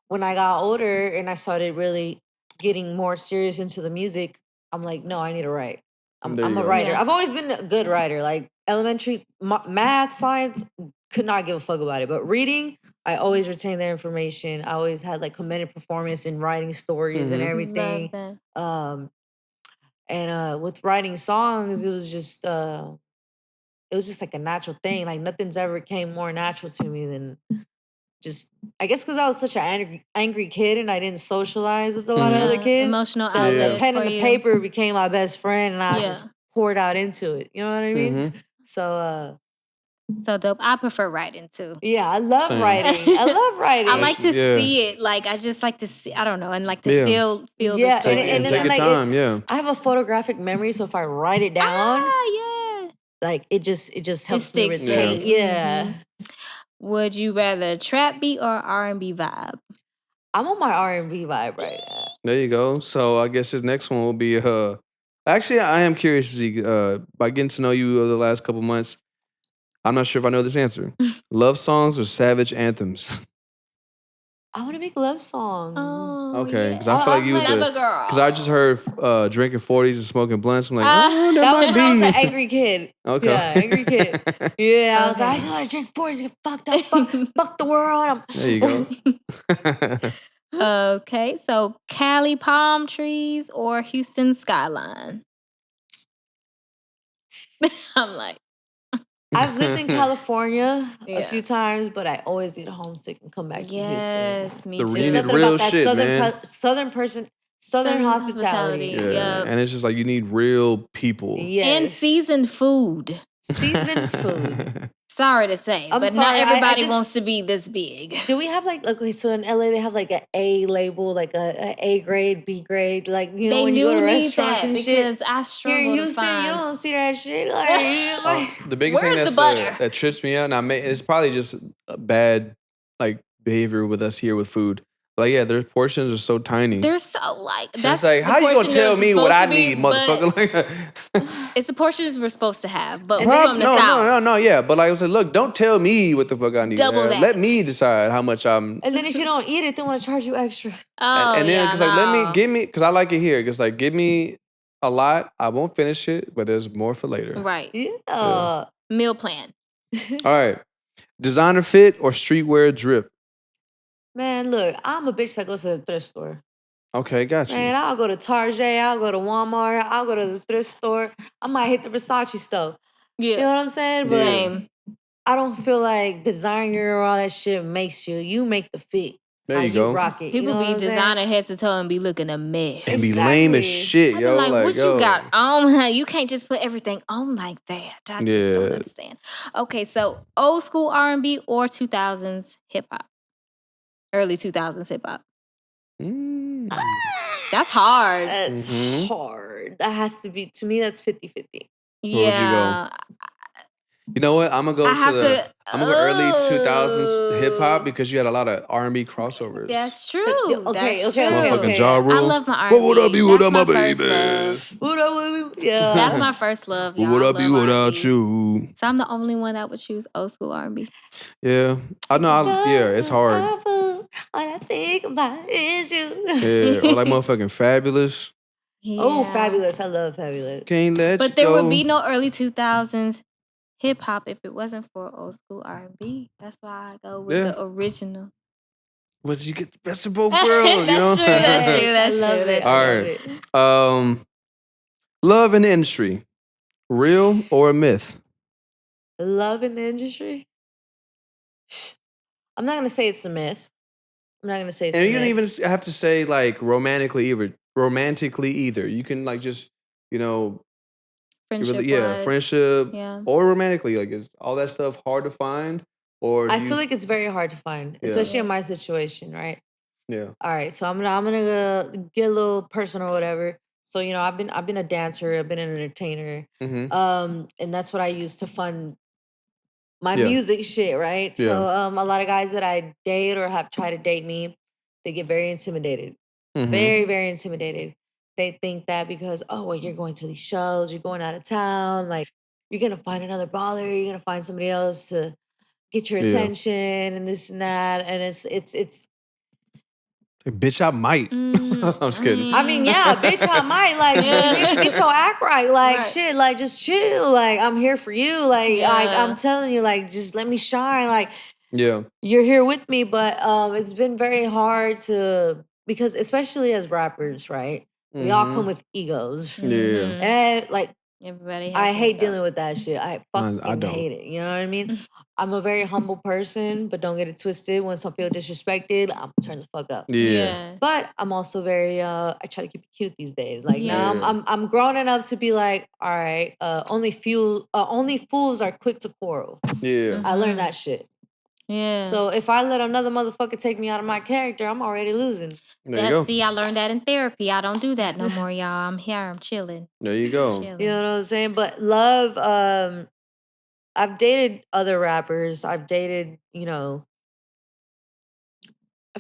when I got older and I started really getting more serious into the music, I'm like, no, I need to write. I'm There you a go. writer. Yeah. I've always been a good writer. Like, elementary math, science, could not give a fuck about it. But reading, I always retained their information. I always had like commended performance in writing stories and everything. Love that. And with writing songs, it was just like a natural thing. Like, nothing's ever came more natural to me than just, I guess because I was such an angry kid and I didn't socialize with a lot of other kids. Emotional The outlet. pen for and the you. paper became my best friend, and I Yeah. just poured out into it. You know what I mean? Mhm. So So dope. I prefer writing too. yeah, I love Same. writing. I love writing. I like to Yeah. see it. Like, I just like to see, I don't know, and like to Yeah. feel Yeah, the story. and Take your like, time, yeah. I have a photographic memory, so if I write it down, yeah. like it just helps me sticks. retain. Yeah. Would you rather trap beat or R&B vibe? I'm on my R&B vibe right now. There you go. So I guess this next one will be actually I am curious to see by getting to know you over the last couple months. I'm not sure if I know this answer. Love songs or savage anthems? I want to make love songs. Oh, Okay, yeah. because I feel like you was Lover girl. because I just heard drinking 40s and smoking blunts. I'm like, Ah, oh, That was might when I was be. an angry kid. Okay. Yeah, angry kid. Yeah, I was like, I Okay. just want to drink 40s, get fucked up, fuck the world. There you go. Okay, so Cali palm trees or Houston skyline? I'm like, I've lived in California a Yeah. few times, but I always get homesick and come back to Houston. yes, me The too. There's Needed nothing real about that shit, southern man. southern hospitality. hospitality. Yeah. Yep. And it's just like you need real people. Yes. And seasoned food. Seasoned food. Sorry to say, I'm but sorry, not I everybody just- wants to be this big. Do we have like okay? So in LA they have like an A label, like a grade, B grade, like you know They when you go do to need restaurants that and shit. because I Here struggle in to Houston, find. you don't see that shit. Like, The biggest Where's thing the that's butter? that trips me out, and it's probably just a bad like behavior with us here with food. Like, yeah, their portions are so tiny. They're so like It's that's like, the how you gonna portion tell it's me what supposed I to be, need, motherfucker? Like, It's the portions we're supposed to have, but And we're then from the no, south. no, yeah. But like I said, look, don't tell me what the fuck I need. Double Let that. me decide how much I'm. and then if you don't eat it, they want to charge you extra. Oh, and then yeah, because like let no. me give me because I like it here. Because like give me a lot, I won't finish it, but there's more for later. Right. Yeah. Meal plan. All right, designer fit or streetwear drip? Man, look, I'm a bitch that goes to the thrift store. Okay, got you. Man, I'll go to Target, I'll go to Walmart, I'll go to the thrift store. I might hit the Versace store. Yeah. You know what I'm saying? But Same. I don't feel like designer or all that shit makes you. You make the fit. There how you go. rock it. People you know be what I'm saying? designing head to toe and be looking a mess. And be lame as shit, I be yo. like, what yo. you got on? You can't just put everything on like that. I just don't Yeah. understand. Okay, so old school R&B or 2000s hip hop? Early 2000s hip hop. That's hard. That's hard. That has to be, to me, that's 50-50. Where would you go? You know what? I'm gonna go I'm gonna go early 2000s hip hop because you had a lot of R&B crossovers. That's true. Okay, That's okay, true. Motherfucking Ja Rule. I love my R&B. What would I be without my That's baby? first love. Yeah. That's my first love, y'all. What would I be love without R&B. you? So I'm the only one that would choose old school R&B. Yeah, I know. Yeah, it's hard. All I think about is you. Yeah, or like motherfucking Fabulous. Yeah. Oh, Fabulous. I love Fabulous. Can't let But you there go. would be no early 2000s hip hop if it wasn't for old school R&B. That's why I go with the original. But you get the best of both worlds. That's true. That's true. That's I love true. it. All right. Love in the industry, real or a myth? Love in the industry? I'm not going to say it's a myth. I'm not going to say it's a myth. And you don't even have to say like romantically either. You can like just, Friendship. friendship Yeah. or romantically. Like, is all that stuff hard to find? Or I feel like it's very hard to find, especially in my situation, right? Yeah. All right, so I'm gonna get a little personal or whatever. So I've been a dancer, I've been an entertainer, and that's what I use to fund my music shit, right? Yeah. So a lot of guys that I date or have tried to date me, they get very intimidated, very very intimidated. They think that because you're going to these shows, you're going out of town, like you're gonna find another baller, you're gonna find somebody else to get your attention and this and that, and it's. Bitch, I might. I'm just kidding. I mean, yeah, bitch, I might. Like, get your act right. Like, shit, like, just chill. Like, I'm here for you. Like, I'm telling you, like, just let me shine. Like, yeah, you're here with me. But it's been very hard because especially as rappers, right? We all come with egos. Yeah. And, like, everybody has I hate dealing with that shit. I fucking don't. hate it. You know what I mean? I'm a very humble person, but don't get it twisted. Once I feel disrespected, I'm gonna turn the fuck up. Yeah. But I'm also very I try to keep it cute these days. Like now I'm grown enough to be like, all right, only fools are quick to quarrel. Yeah. I learned that shit. Yeah. So if I let another motherfucker take me out of my character, I'm already losing. There you go. See, I learned that in therapy. I don't do that no more, y'all. I'm here. I'm chilling. There you go. You know what I'm saying? But love, I've dated other rappers. I've dated, I've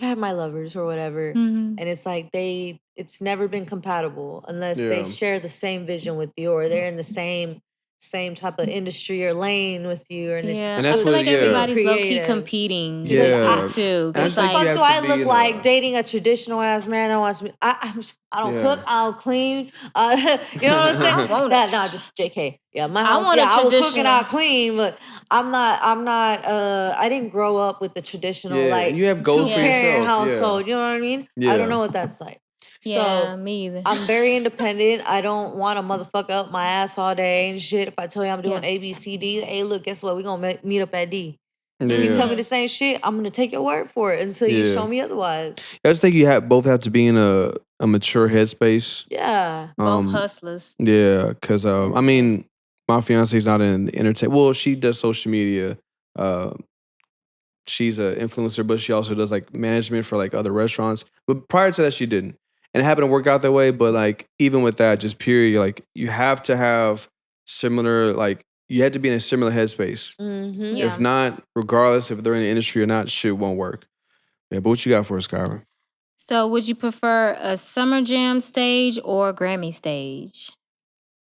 had my lovers or whatever. And it's like it's never been compatible unless they share the same vision with you or they're in the same type of industry or lane with you. And And I that's feel what, like everybody's low-key competing. Yeah. Too. And What the fuck do I look like dating a traditional ass man that wants me? I don't cook, I don't clean. You know what I'm saying? No, just JK. Yeah, my house. I will cook and I'll clean, but I'm not. I didn't grow up with the traditional like you have goals for two-parent yourself. household. You know what I mean? Yeah. I don't know what that's like. Yeah, So me either. I'm very independent. I don't want to motherfucker up my ass all day and shit. If I tell you I'm doing A, B, C, D, hey, look, guess what? We're going to meet up at D. Yeah. If you tell me the same shit, I'm going to take your word for it until you show me otherwise. I just think you both have to be in a mature headspace. Yeah. Both hustlers. Yeah, because, I mean, my fiance's not in the entertainment. Well, she does social media. She's an influencer, but she also does like management for like other restaurants. But prior to that, she didn't. And it happened to work out that way. But like, even with that, just period, like you have to have similar, like you had to be in a similar headspace. Mm-hmm. Yeah. If not, regardless if they're in the industry or not, shit won't work. Yeah, but what you got for us, Skyrah? So would you prefer a Summer Jam stage or a Grammy stage?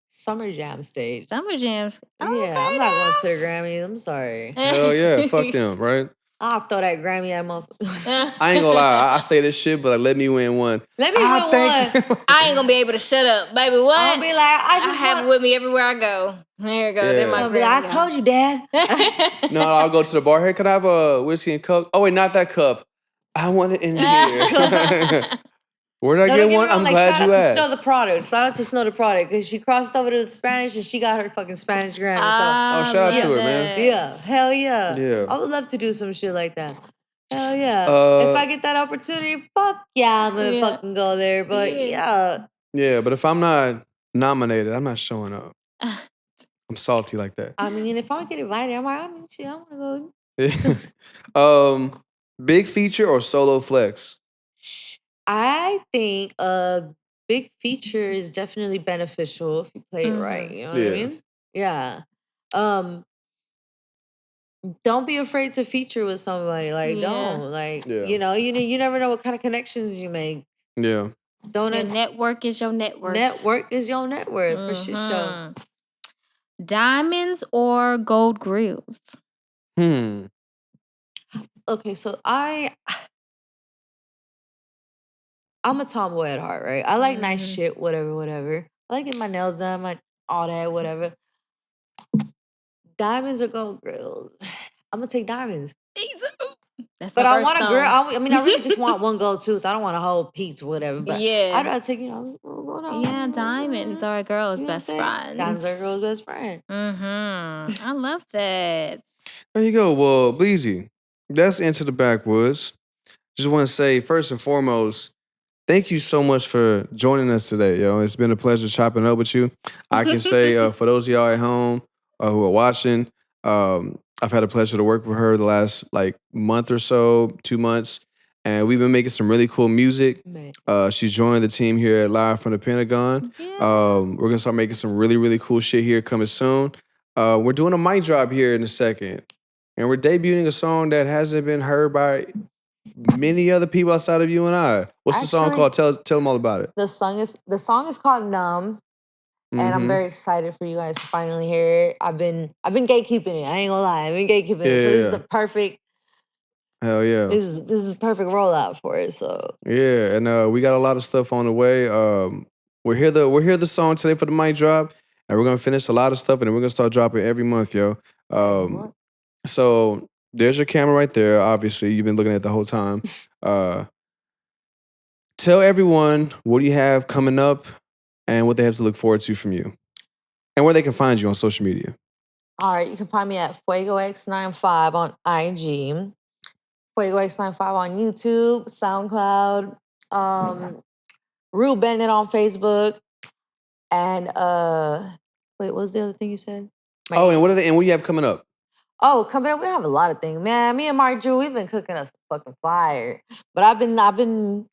Summer Jam stage. Summer Jams. Yeah, I'm not going to the Grammys. I'm sorry. Hell yeah, fuck them, right? I'll throw that Grammy at motherfucker. I ain't gonna lie, I say this shit, but like, let me win one. Let me win one. I ain't gonna be able to shut up, baby. What? I'll be like, I have it with me everywhere I go. There you go. Yeah. My I'll be like, I told you, Dad. No, I'll go to the bar. Hey, can I have a whiskey and coke? Oh wait, not that cup. I want to end here. Where did I get one? I'm glad you asked. Shout out to Snow the Product because she crossed over to the Spanish and she got her fucking Spanish grammar. Shout out to her, man. Yeah, hell yeah. Yeah. I would love to do some shit like that. Hell yeah. If I get that opportunity, fuck yeah, I'm gonna fucking go there. But yeah. Yeah, but if I'm not nominated, I'm not showing up. I'm salty like that. I mean, if I get invited, I'm like, shit, I want to go. Big feature or solo flex? I think a big feature is definitely beneficial if you play it right. You know what I mean? Yeah. Don't be afraid to feature with somebody. Like, don't. Like, you know, you never know what kind of connections you make. Yeah. Your network is your net worth. Network is your net worth, for shit show. Diamonds or gold grills? Okay, so I'm a tomboy at heart, right? I like nice shit, whatever. I like getting my nails done, all that, whatever. Diamonds or gold grills? I'm gonna take diamonds. That's but I want a grill. I really just want one gold tooth. I don't want a whole piece or whatever. But I'd rather take, diamonds are a girl's best friend. Diamonds are a girl's best friend. I love that. There you go. Well, Bleezie, that's Into the Backwoods. Just want to say, first and foremost, thank you so much for joining us today, yo. It's been a pleasure chopping up with you. I can say for those of y'all at home who are watching, I've had a pleasure to work with her the last month or so, 2 months, and we've been making some really cool music. She's joined the team here at Live from the Pentagon. We're gonna start making some really, really cool shit here coming soon. We're doing a mic drop here in a second, and we're debuting a song that hasn't been heard by many other people outside of you and I. What's the song called? Tell them all about it. The song is called Numb. And I'm very excited for you guys to finally hear it. I've been gatekeeping it. I ain't gonna lie. I've been gatekeeping it. So this is the perfect. Hell yeah. This is the perfect rollout for it. So yeah, and we got a lot of stuff on the way. We're here the song today for the mic drop, and we're gonna finish a lot of stuff, and then we're gonna start dropping every month, yo. So there's your camera right there. Obviously, you've been looking at it the whole time. Tell everyone what do you have coming up. And what they have to look forward to from you. And where they can find you on social media. All right, you can find me at FuegoX95 on IG. FuegoX95 on YouTube, SoundCloud, Rue Bennett on Facebook. And wait, what was the other thing you said? And what do you have coming up? Oh, coming up, we have a lot of things. Man, me and Mark Drew, we've been cooking us fucking fire. But I've been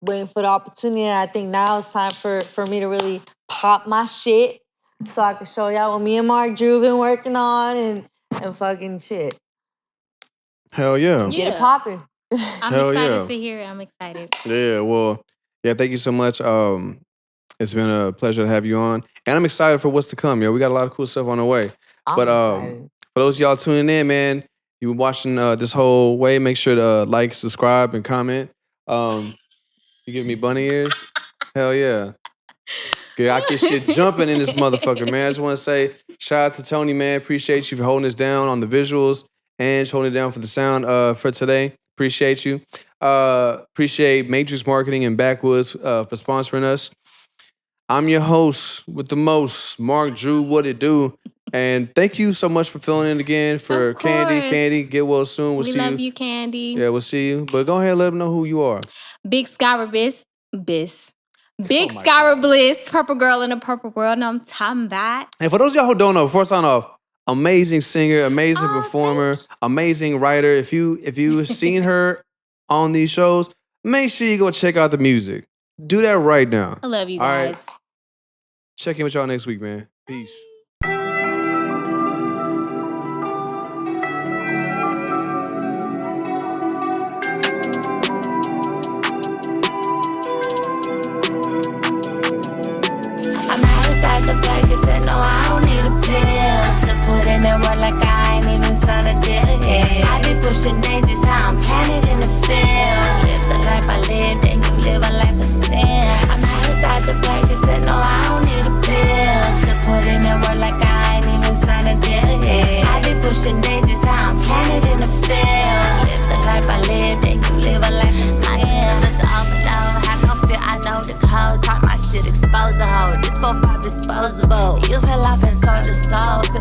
waiting for the opportunity, and I think now it's time for me to really pop my shit so I can show y'all what me and Mark Drew been working on and fucking shit. Hell yeah. Get it popping. I'm excited to hear it. I'm excited. Yeah, well, thank you so much. It's been a pleasure to have you on. And I'm excited for what's to come, yo. We got a lot of cool stuff on the way. I'm excited. For those of y'all tuning in, man, you been watching this whole way, make sure to like, subscribe, and comment. You giving me bunny ears? Hell yeah. Okay, I get shit jumping in this motherfucker, man. I just want to say shout out to Tony, man. Appreciate you for holding us down on the visuals and holding it down for the sound for today. Appreciate you. Appreciate Matrix Marketing and Backwoods for sponsoring us. I'm your host with the most, Mark Drew, what it do. And thank you so much for filling in again for Candy. Candy, get well soon. We love you, Candy. Yeah, we'll see you. But go ahead and let them know who you are. Big Skyrah Bliss. Big Skyrah Bliss. Purple girl in a purple world. No, I'm talking about. And for those of y'all who don't know, before I sign off, amazing singer, amazing performer, amazing writer. If you've seen her on these shows, make sure you go check out the music. Do that right now. I love you guys. All right. Check in with y'all next week, man. Peace. The package said no, I don't need a pill. Still put in that work like I ain't even signed a deal. Yeah. I be pushing daisies, how I'm planted in the field. Live the life I live, then you live a life of sin. I'm out without the package said no, I don't need a pill. Still put in that work like I ain't even signed a deal. Yeah. I be pushing daisies, how I'm planted in the field. Live the life I live, then you live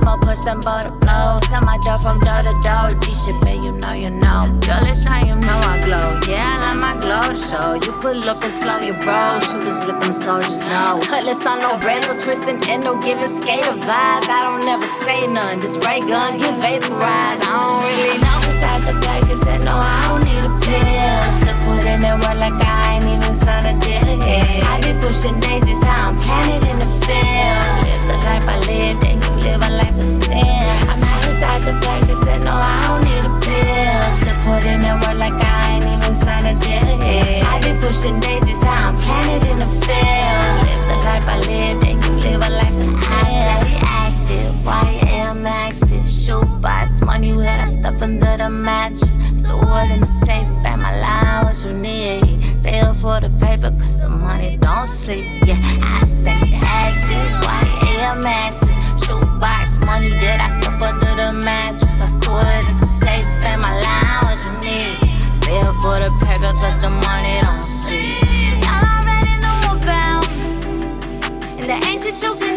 more push than butter blows. Tell my door from door to door. G-shit, babe, you know, you know. Girl, it's shine, you know I glow. Yeah, I like my glow to show. You pull up and slow your bros. Shooters, let them soldiers know. Cutlass on no bread, no twisting and no giving skater vibes. I don't never say none. Just spray gun, get vaporized. I don't really know without the bag. I said, no, I don't need a pill. Still put in that work like I ain't even signed a deal. Yeah. I be pushing daisies, how I'm planted in the field. Live the life I live, then you live a life of sin. I'm out without the bag. I said, no, I don't need a pill. Still put in that work like I ain't even signed a deal. Yeah. I be pushing daisies, how I'm planted in the field. Live the life I live, then you live a life of sin. I stay active, YM accent, shoebox, money with that stuff under the mattress. Stored in the safe, back my line, what you need. Stay up for the paper, cause the money don't sleep. Yeah, I stay active, YM access, shoebox, money that I stuff under the mattress. I store it in the safe, back my line, what you need. Stay up for the paper, cause the money don't sleep. Y'all already know about, and there ain't shit you can